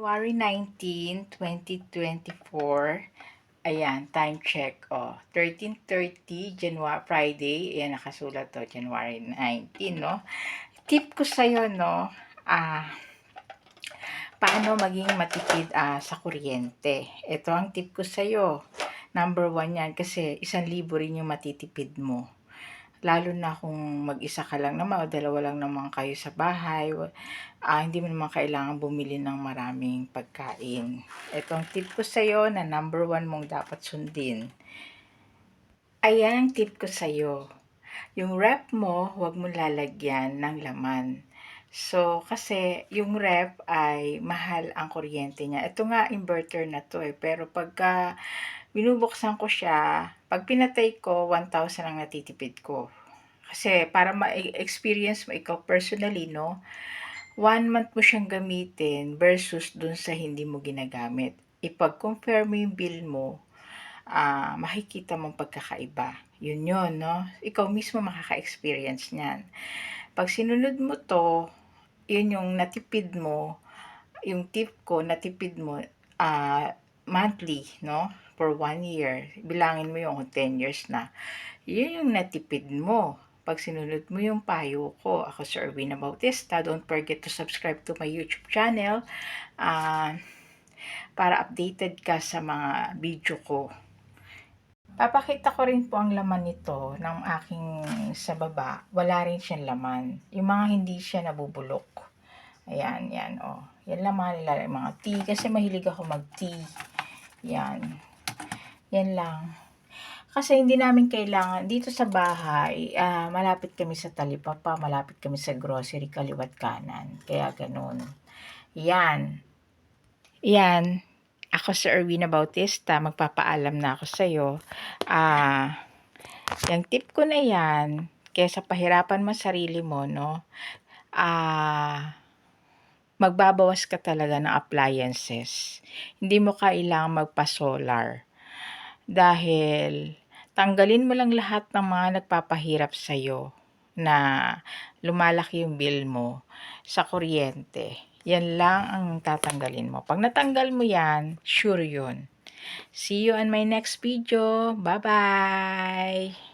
January 19, 2024. Ayan, time check. 13:30, January, Friday. Ayan, nakasulat to, January 19, no? Tip ko sa'yo, no? Paano maging matipid sa kuryente. Ito ang tip ko sa'yo. Number 1 yan, kasi 1,000 rin yung matitipid mo. Lalo na kung mag-isa ka lang naman o dalawa lang naman kayo sa bahay, hindi mo naman kailangan bumili ng maraming pagkain. Itong tip ko sa'yo na number 1 mong dapat sundin. Ayan ang tip ko sa'yo. Yung ref mo, huwag mo lalagyan ng laman. So, kasi yung ref ay mahal ang kuryente niya. Ito nga, inverter na to pero pagka binubuksan ko siya, pag pinatay ko, 1,000 ang natitipid ko. Kasi para ma-experience mo ikaw personally, no? 1 month mo siyang gamitin versus dun sa hindi mo ginagamit. Ipag-compare mo yung bill mo, makikita mong pagkakaiba. Yun yun, no? Ikaw mismo makaka-experience niyan. Pag sinunod mo to, yun yung natipid mo, yung tip ko, natipid mo, monthly, no? For 1 year. Bilangin mo yung 10 years na. Yun yung natipid mo. Pag sinunod mo yung payo ko, ako si Erwina Bautista. Don't forget to subscribe to my YouTube channel para updated ka sa mga video ko. Papakita ko rin po ang laman nito ng aking sa baba. Wala rin siyang laman. Yung mga hindi siya nabubulok. Ayan, yan, Yan laman nila, yung mga tea. Kasi mahilig ako mag-tea. Yan. Yan lang. Kasi hindi namin kailangan, dito sa bahay, malapit kami sa talipapa, malapit kami sa grocery, kaliwat kanan. Kaya ganun. Yan. Yan. Ako si Erwina Bautista, magpapaalam na ako sa'yo. Yung tip ko na yan, kesa pahirapan mo sarili mo, no? Magbabawas ka talaga ng appliances. Hindi mo kailangang magpa-solar. Dahil tanggalin mo lang lahat ng mga nagpapahirap sa'yo na lumalaki yung bill mo sa kuryente. Yan lang ang tatanggalin mo. Pag natanggal mo yan, sure yun. See you on my next video. Bye-bye!